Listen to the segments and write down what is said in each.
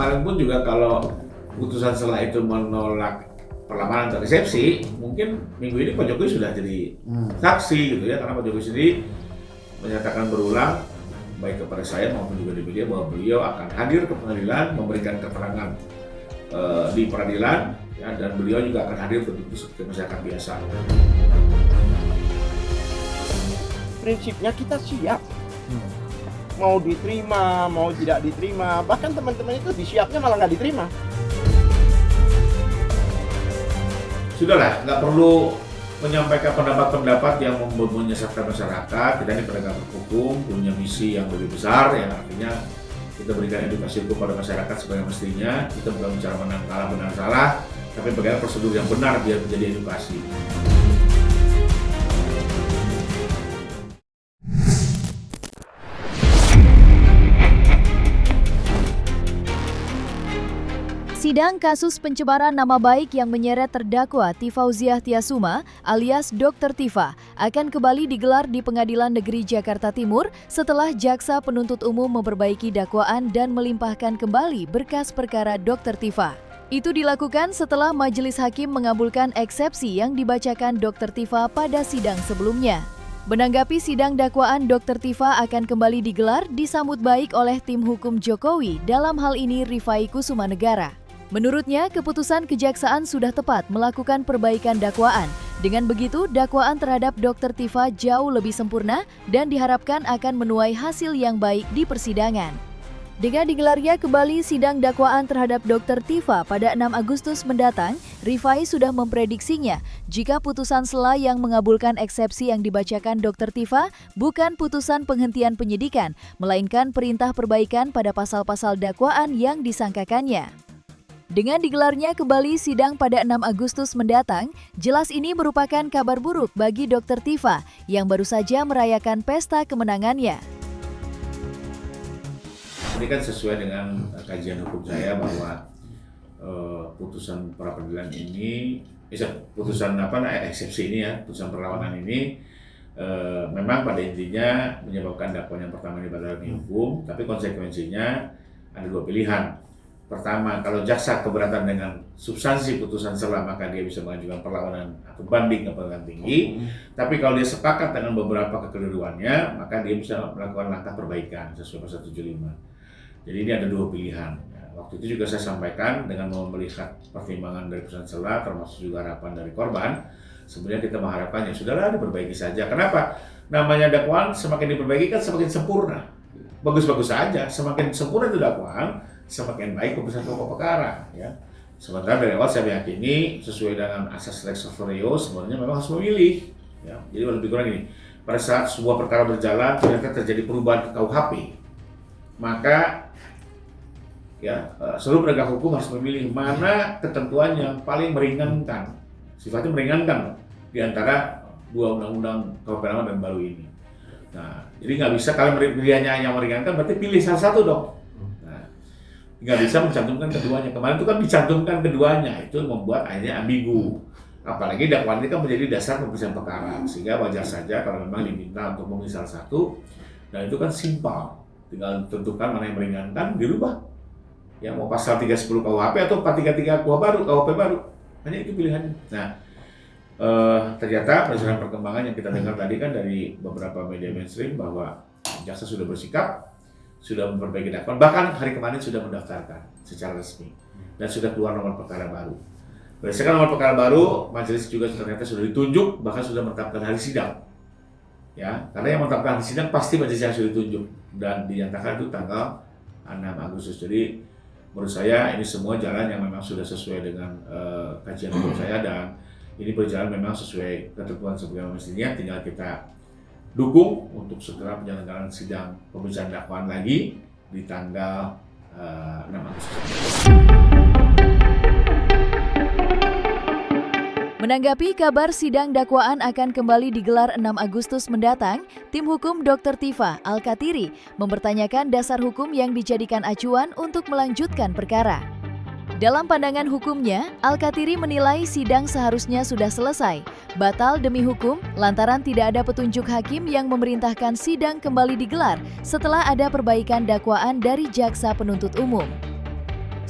kemarin pun juga kalau putusan selah itu menolak perlamanan atau resepsi, mungkin minggu ini Pak Jokowi sudah jadi saksi gitu ya, karena Pak Jokowi sendiri menyatakan berulang baik kepada saya maupun juga di media bahwa beliau akan hadir ke pengadilan memberikan keterangan di peradilan ya, dan beliau juga akan hadir ke masyarakat biasa. Prinsipnya kita siap, mau diterima, mau tidak diterima, bahkan teman-teman itu disiapnya malah nggak diterima. Sudahlah, nggak perlu menyampaikan pendapat-pendapat yang menyesatkan masyarakat. Kita ini penegak hukum punya misi yang lebih besar, yang artinya kita berikan edukasi hukum pada masyarakat sebagai mestinya. Kita bukan bicara menang kalah benar salah, tapi bagaimana prosedur yang benar biar menjadi edukasi. Sidang kasus pencemaran nama baik yang menyeret terdakwa Tifauziah Tiasuma alias Dr. Tifa akan kembali digelar di Pengadilan Negeri Jakarta Timur setelah Jaksa Penuntut Umum memperbaiki dakwaan dan melimpahkan kembali berkas perkara Dr. Tifa. Itu dilakukan setelah Majelis Hakim mengabulkan eksepsi yang dibacakan Dr. Tifa pada sidang sebelumnya. Menanggapi sidang dakwaan Dr. Tifa akan kembali digelar disambut baik oleh tim hukum Jokowi, dalam hal ini Rifai Kusumanegara. Menurutnya, keputusan kejaksaan sudah tepat melakukan perbaikan dakwaan. Dengan begitu, dakwaan terhadap Dr. Tifa jauh lebih sempurna dan diharapkan akan menuai hasil yang baik di persidangan. Dengan digelarnya kembali sidang dakwaan terhadap Dr. Tifa pada 6 Agustus mendatang, Rifai sudah memprediksinya jika putusan sela yang mengabulkan eksepsi yang dibacakan Dr. Tifa bukan putusan penghentian penyidikan, melainkan perintah perbaikan pada pasal-pasal dakwaan yang disangkakannya. Dengan digelarnya kembali sidang pada 6 Agustus mendatang, jelas ini merupakan kabar buruk bagi Dr. Tifa yang baru saja merayakan pesta kemenangannya. Ini kan sesuai dengan kajian hukum saya bahwa putusan pra peradilan ini, putusan eksepsi ini ya, putusan perlawanan ini memang pada intinya menyebabkan dakwaan yang pertama dibatalkan hukum, tapi konsekuensinya ada dua pilihan. Pertama, kalau jaksa keberatan dengan substansi putusan sela, maka dia bisa mengajukan perlawanan atau banding ke pengadilan tinggi. Tapi kalau dia sepakat dengan beberapa kekeliruannya, maka dia bisa melakukan langkah perbaikan sesuai pasal 75. Jadi ini ada dua pilihan. Waktu itu juga saya sampaikan dengan melihat pertimbangan dari putusan sela, termasuk juga harapan dari korban. Sebenarnya kita mengharapkannya sudahlah diperbaiki saja. Kenapa? Namanya dakwaan semakin diperbaiki kan semakin sempurna. Bagus-bagus saja. Semakin sempurna itu dakwaan, semakin baik keputusan pokok perkara ya. Sementara dari awal saya meyakini sesuai dengan asas lex offerio sebenarnya memang harus memilih ya. Jadi lebih kurang ini, pada saat sebuah perkara berjalan ternyata terjadi perubahan ke KUHP, maka ya seluruh penegak hukum harus memilih mana ketentuan yang paling meringankan, sifatnya meringankan di antara dua undang-undang KUHP lama dan baru ini. Nah, jadi nggak bisa kalau pilihannya yang meringankan berarti pilih salah satu dong. Nggak bisa mencantumkan keduanya. Kemarin itu kan dicantumkan keduanya, itu membuat akhirnya ambigu. Apalagi dakwaan ini kan menjadi dasar pemeriksaan perkara, sehingga wajar saja kalau memang diminta untuk memilih salah satu, dan itu kan simpel, tinggal tentukan mana yang meringankan, dirubah. Ya mau pasal 310 KUHP atau 433 KUHP baru, hanya itu pilihannya. Nah, ternyata berdasarkan perkembangan yang kita dengar tadi kan dari beberapa media mainstream bahwa jaksa sudah bersikap, sudah memperbaiki dakwaan, bahkan hari kemarin sudah mendaftarkan secara resmi dan sudah keluar nomor perkara baru. Berdasarkan nomor perkara baru, majelis juga ternyata sudah ditunjuk, bahkan sudah menetapkan hari sidang. Ya, karena yang menetapkan hari sidang pasti majelis yang sudah ditunjuk dan dinyatakan itu tanggal 6 Agustus. Jadi menurut saya ini semua jalan yang memang sudah sesuai dengan kajian hukum saya, dan ini berjalan memang sesuai ketentuan sebagaimana mestinya. Tinggal kita dukung untuk segera penyelenggaraan sidang pemeriksaan dakwaan lagi di tanggal 6 Agustus. Menanggapi kabar sidang dakwaan akan kembali digelar 6 Agustus mendatang, tim hukum Dr. Tifa Al-Katiri mempertanyakan dasar hukum yang dijadikan acuan untuk melanjutkan perkara. Dalam pandangan hukumnya, Al-Katiri menilai sidang seharusnya sudah selesai, batal demi hukum lantaran tidak ada petunjuk hakim yang memerintahkan sidang kembali digelar setelah ada perbaikan dakwaan dari Jaksa Penuntut Umum.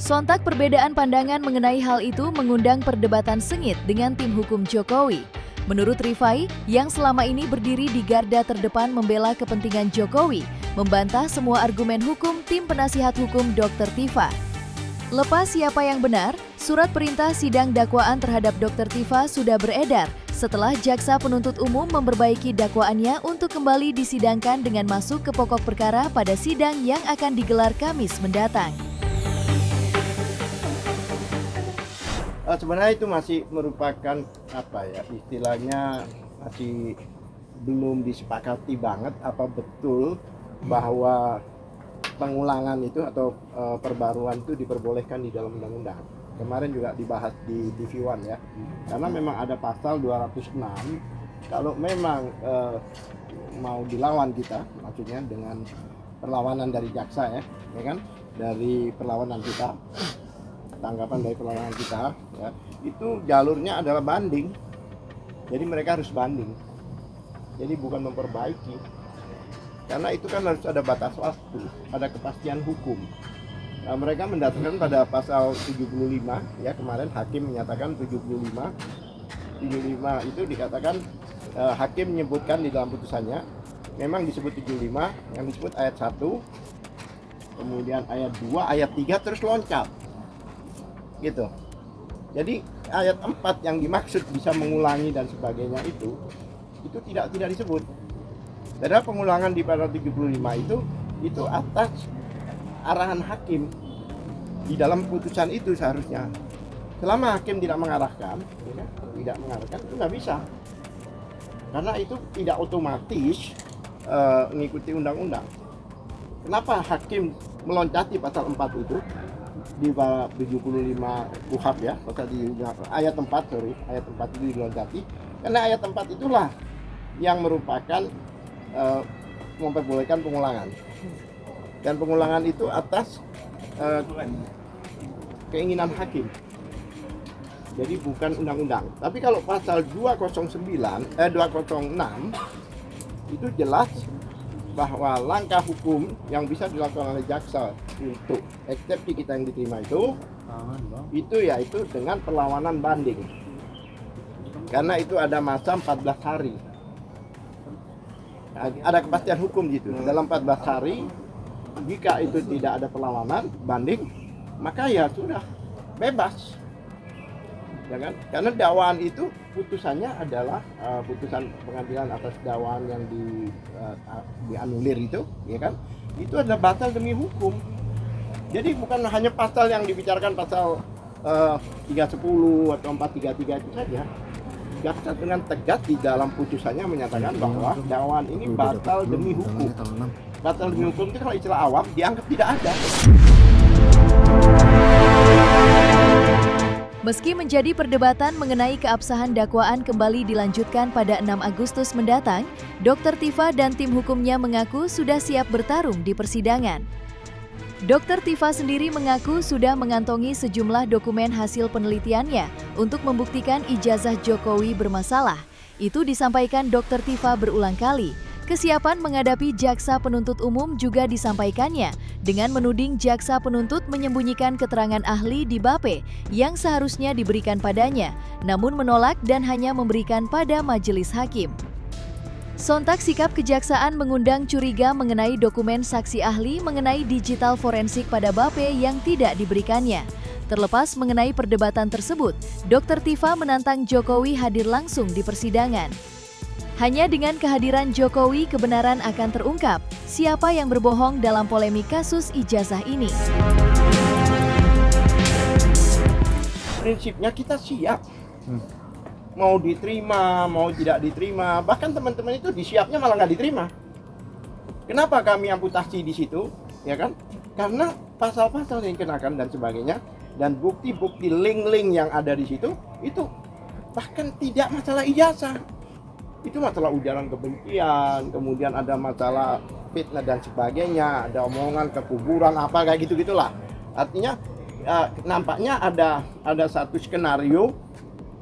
Sontak perbedaan pandangan mengenai hal itu mengundang perdebatan sengit dengan tim hukum Jokowi. Menurut Rifai, yang selama ini berdiri di garda terdepan membela kepentingan Jokowi, membantah semua argumen hukum tim penasihat hukum Dr. Tifa. Lepas siapa yang benar, surat perintah sidang dakwaan terhadap Dr. Tifa sudah beredar setelah jaksa penuntut umum memperbaiki dakwaannya untuk kembali disidangkan dengan masuk ke pokok perkara pada sidang yang akan digelar Kamis mendatang. Sebenarnya itu masih merupakan istilahnya masih belum disepakati banget apa betul bahwa pengulangan itu atau perbaruan itu diperbolehkan di dalam undang-undang. Kemarin juga dibahas di TV One ya, karena memang ada pasal 206 kalau memang mau dilawan kita, maksudnya dengan perlawanan dari jaksa ya kan, dari perlawanan kita, tanggapan dari perlawanan kita ya, itu jalurnya adalah banding. Jadi mereka harus banding, jadi bukan memperbaiki, karena itu kan harus ada batas waktu, ada kepastian hukum. Nah, mereka mendasarkan pada pasal 75 ya, kemarin hakim menyatakan 75 itu dikatakan hakim menyebutkan di dalam putusannya memang disebut 75, yang disebut ayat 1, kemudian ayat 2, ayat 3 terus loncat gitu. Jadi ayat 4 yang dimaksud bisa mengulangi dan sebagainya itu tidak disebut. Padahal pengulangan di pasal 75 itu atas arahan hakim di dalam putusan itu seharusnya. Selama hakim tidak mengarahkan itu nggak bisa. Karena itu tidak otomatis mengikuti undang-undang. Kenapa hakim meloncati pasal 4 itu di 75 KUHP ya, ayat 4 itu diloncati, karena ayat 4 itulah yang merupakan memperbolehkan pengulangan. Dan pengulangan itu atas keinginan hakim. Jadi bukan undang-undang. Tapi kalau pasal 206 itu jelas bahwa langkah hukum yang bisa dilakukan oleh jaksa untuk eksepsi kita yang diterima itu yaitu dengan perlawanan banding. Karena itu ada masa 14 hari. Ada kepastian hukum gitu. Dalam 14 hari jika itu tidak ada perlawanan banding, maka ya sudah bebas, ya kan? Karena dakwaan itu putusannya adalah putusan pengadilan atas dakwaan yang dianulir itu, ya kan? Itu adalah batal demi hukum. Jadi bukan hanya pasal yang dibicarakan pasal 310 atau 433 itu saja. Jaksa dengan tegas di dalam putusannya menyatakan bahwa dakwaan ini batal demi hukum. Batal demi hukum itu kalau istilah awam dianggap tidak ada. Meski menjadi perdebatan mengenai keabsahan dakwaan kembali dilanjutkan pada 6 Agustus mendatang, Dr. Tifa dan tim hukumnya mengaku sudah siap bertarung di persidangan. Dr. Tifa sendiri mengaku sudah mengantongi sejumlah dokumen hasil penelitiannya untuk membuktikan ijazah Jokowi bermasalah. Itu disampaikan Dr. Tifa berulang kali. Kesiapan menghadapi jaksa penuntut umum juga disampaikannya dengan menuding jaksa penuntut menyembunyikan keterangan ahli di BAPE yang seharusnya diberikan padanya, namun menolak dan hanya memberikan pada majelis hakim. Sontak sikap kejaksaan mengundang curiga mengenai dokumen saksi ahli mengenai digital forensik pada BAPE yang tidak diberikannya. Terlepas mengenai perdebatan tersebut, Dr. Tifa menantang Jokowi hadir langsung di persidangan. Hanya dengan kehadiran Jokowi kebenaran akan terungkap siapa yang berbohong dalam polemik kasus ijazah ini. Prinsipnya kita siap. Mau diterima, mau tidak diterima, bahkan teman-teman itu disiapnya malah nggak diterima. Kenapa kami amputasi di situ, ya kan? Karena pasal-pasal yang dikenakan dan sebagainya, dan bukti-bukti link-link yang ada di situ, itu bahkan tidak masalah ijazah. Itu masalah ujaran kebencian, kemudian ada masalah fitnah dan sebagainya, ada omongan kekuburan apa kayak gitu-gitulah. Artinya nampaknya ada satu skenario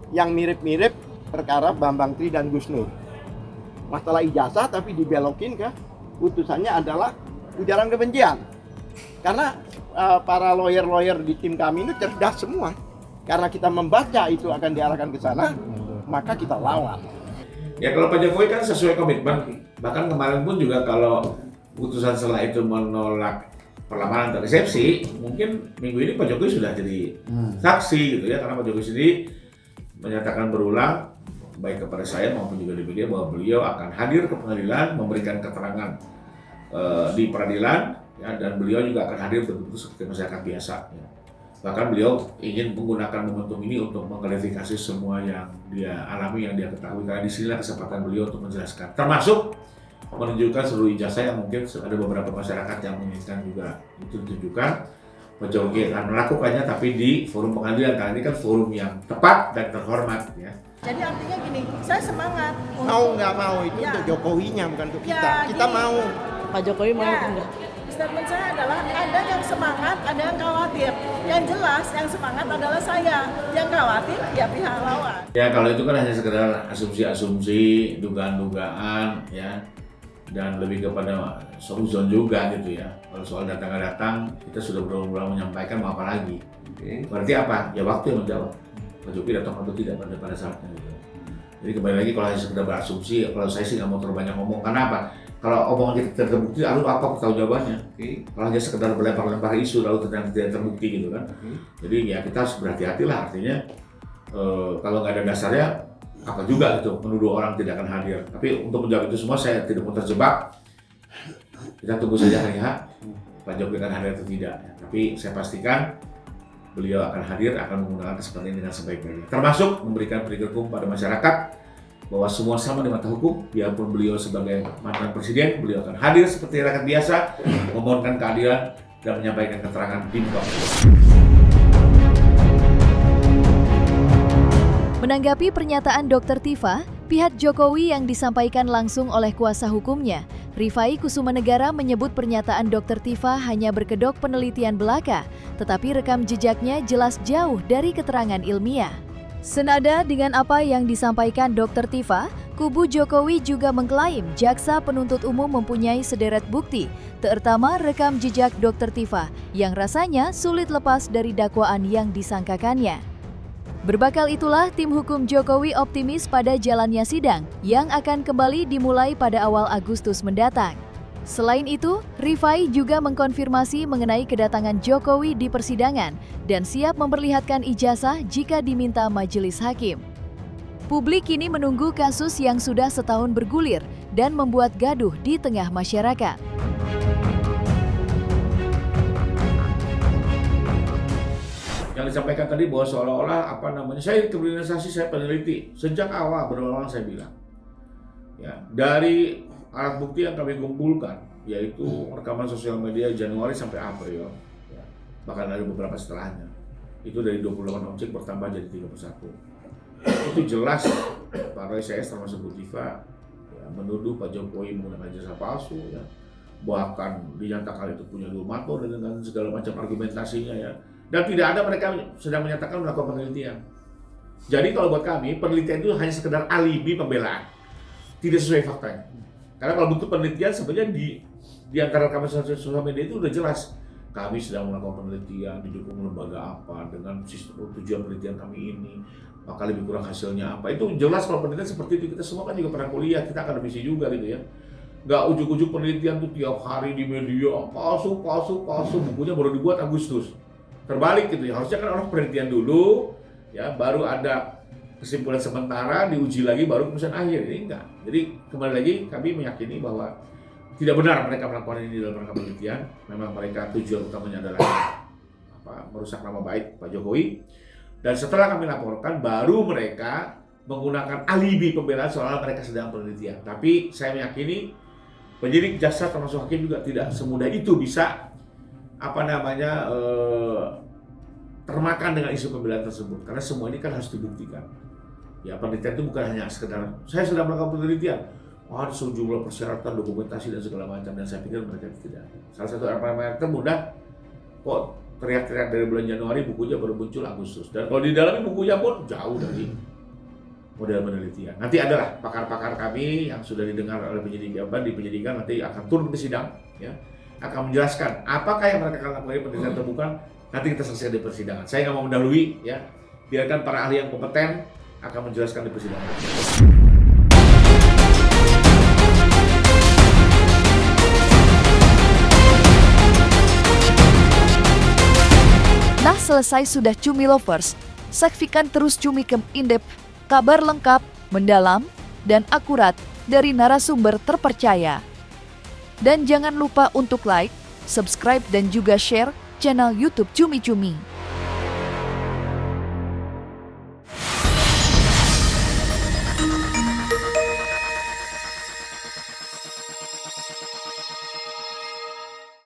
yang mirip-mirip perkara Bambang Tri dan Gus Nur. Masalah ijazah tapi dibelokin ke putusannya adalah ujaran kebencian. Karena para lawyer-lawyer di tim kami itu cerdas semua. Karena kita membaca itu akan diarahkan ke sana, maka kita lawan. Ya kalau Pak Jokowi kan sesuai komitmen. Bahkan kemarin pun juga kalau putusan setelah itu menolak perlamaran atau resepsi, mungkin minggu ini Pak Jokowi sudah jadi saksi gitu ya, karena Pak Jokowi sendiri menyatakan berulang baik kepada saya maupun juga di media bahwa beliau akan hadir ke pengadilan memberikan keterangan di peradilan ya, dan beliau juga akan hadir betul-betul seperti masyarakat biasa ya. Bahkan beliau ingin menggunakan momentum ini untuk mengklarifikasi semua yang dia alami, yang dia ketahui, karena disinilah kesempatan beliau untuk menjelaskan, termasuk menunjukkan seluruh ijazah yang mungkin ada beberapa masyarakat yang menginginkan juga itu ditunjukkan. Pak Jokowi akan melakukannya tapi di forum pengadilan, karena ini kan forum yang tepat dan terhormat ya. Jadi artinya gini, saya semangat Mau nggak mau itu Ya. untuk Jokowinya, bukan untuk Ya, kita. Kita gini. mau. Pak Jokowi mau Ya, enggak? statement saya adalah ada yang semangat, ada yang khawatir. Yang jelas yang semangat adalah saya, yang khawatir ya pihak lawan. Ya kalau itu kan hanya sekedar asumsi-asumsi, dugaan-dugaan ya, dan lebih kepada suzon juga gitu ya. Kalau soal datang nggak datang, kita sudah berulang-ulang menyampaikan, mau apa lagi? Berarti apa? Ya waktu yang menjawab. Pak Jokowi datang atau tidak pada saatnya gitu. Jadi kembali lagi kalau hanya sekedar berasumsi, kalau saya sih nggak mau terlalu banyak ngomong. Karena apa? Kalau omongan kita tidak terbukti, lalu apa tahu jawabannya? Kalau hanya sekedar berlempar-lempar isu lalu ternyata tidak terbukti gitu kan. Jadi ya kita harus berhati-hatilah, artinya kalau nggak ada dasarnya apa juga gitu menuduh orang tidak akan hadir. Tapi untuk menjawab itu semua saya tidak mau terjebak. Kita tunggu saja hari H, Pak Jokowi akan hadir atau tidak. Tapi saya pastikan beliau akan hadir, akan menggunakan kesempatan ini dengan sebaik-baiknya. Termasuk memberikan pendidikan hukum pada masyarakat bahwa semua sama di mata hukum. Biarpun beliau sebagai mantan presiden, beliau akan hadir seperti rakyat biasa, memohonkan keadilan dan menyampaikan keterangan di muka umum. Menanggapi pernyataan Dr. Tifa, pihak Jokowi yang disampaikan langsung oleh kuasa hukumnya, Rifai Kusumanegara menyebut pernyataan Dr. Tifa hanya berkedok penelitian belaka, tetapi rekam jejaknya jelas jauh dari keterangan ilmiah. Senada dengan apa yang disampaikan Dr. Tifa, kubu Jokowi juga mengklaim jaksa penuntut umum mempunyai sederet bukti, terutama rekam jejak Dr. Tifa yang rasanya sulit lepas dari dakwaan yang disangkakannya. Berbakal itulah tim hukum Jokowi optimis pada jalannya sidang yang akan kembali dimulai pada awal Agustus mendatang. Selain itu, Rifai juga mengkonfirmasi mengenai kedatangan Jokowi di persidangan dan siap memperlihatkan ijazah jika diminta majelis hakim. Publik kini menunggu kasus yang sudah setahun bergulir dan membuat gaduh di tengah masyarakat. Yang disampaikan tadi bahwa seolah-olah saya kriminalisasi, saya peneliti. Sejak awal berulang-ulang saya bilang, ya dari alat bukti yang kami kumpulkan, yaitu rekaman sosial media Januari sampai April, ya, bahkan ada beberapa setelahnya, itu dari 28 objek bertambah jadi 31. Itu jelas Pak Roy CS termasuk Bu Tifa ya, menuduh Pak Jokowi menggunakan jasa palsu, ya, bahkan dinyatakan itu punya domator dengan segala macam argumentasinya ya. Dan tidak ada mereka sedang menyatakan melakukan penelitian. Jadi kalau buat kami, penelitian itu hanya sekedar alibi pembelaan, tidak sesuai faktanya. Karena kalau butuh penelitian sebenarnya di antara rekaman sosial media itu udah jelas. Kami sedang melakukan penelitian, didukung lembaga apa, dengan sistem tujuan penelitian kami ini, maka lebih kurang hasilnya apa. Itu jelas kalau penelitian seperti itu. Kita semua kan juga pernah kuliah, kita akademisi juga gitu ya. Nggak ujuk-ujuk penelitian tuh tiap hari di media, palsu, bukunya baru dibuat Agustus. Terbalik gitu ya, harusnya kan orang penelitian dulu, ya baru ada kesimpulan sementara, diuji lagi baru keputusan akhir. Ini enggak. Jadi kembali lagi kami meyakini bahwa tidak benar mereka melakukan ini dalam rangka penelitian. Memang mereka tujuan utamanya adalah merusak nama baik Pak Jokowi. Dan setelah kami laporkan, baru mereka menggunakan alibi pembelaan soal mereka sedang penelitian. Tapi saya meyakini penyidik, jaksa termasuk hakim juga tidak semudah itu bisa termakan dengan isu pembelaan tersebut, karena semua ini kan harus dibuktikan. Ya penelitian itu bukan hanya sekedar saya sedang melakukan penelitian, ada sejumlah persyaratan, dokumentasi dan segala macam, dan saya pikir mereka tidak. Salah satu parameter mudah kok teriak-teriak dari bulan Januari, bukunya baru muncul Agustus, dan kalau di dalamnya bukunya pun jauh dari model penelitian. Nanti adalah pakar-pakar kami yang sudah didengar oleh penyidik di penyidikan nanti akan turun ke sidang, ya. akan menjelaskan apakah yang mereka akan lakukan penelitian atau bukan. Nanti kita selesai di persidangan. Saya nggak mau mendahului, ya. Biarkan para ahli yang kompeten akan menjelaskan di persidangan. Nah, selesai sudah Cumi Lovers. Saksikan terus Cumi Kem Indep, kabar lengkap, mendalam, dan akurat dari narasumber terpercaya. Dan jangan lupa untuk like, subscribe, dan juga share channel YouTube Cumi Cumi.